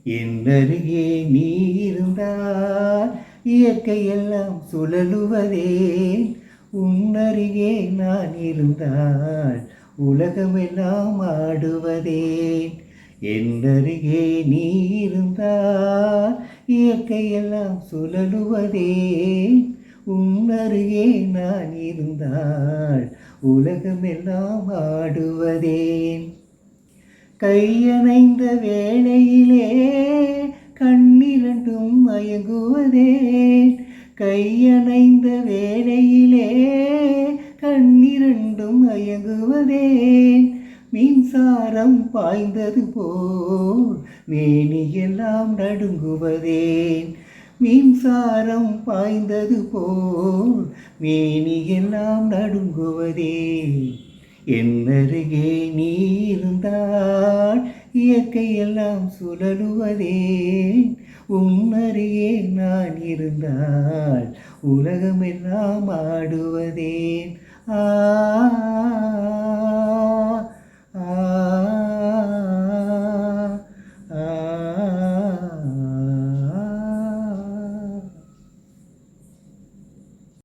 என்னருகே நீ இருந்தால் இயற்கையெல்லாம் சுழலுவதேன். உன்னருகே நான் இருந்தால் உலகமெல்லாம் ஆடுவதேன். என்னருகே நீ இருந்தால் இயற்கையெல்லாம் சுழலுவதேன். உன்னருகே நான் இருந்தால் உலகமெல்லாம் ஆடுவதேன். கையணைந்த வேளையிலே கண்ணிரண்டும் மயங்குவதேன். கையணைந்த வேளையிலே கண்ணிரண்டும் மயங்குவதேன். மின்சாரம் பாய்ந்தது போல் மேனியெல்லாம் நடுங்குவதேன். மின்சாரம் பாய்ந்தது போல் மேனியெல்லாம் நடுங்குவதேன். என்னருகே நீ இருந்தால் இயற்கையெல்லாம் சுழலுவதேன். உன்னருகே நான் இருந்தால் உலகமெல்லாம் ஆடுவதேன்.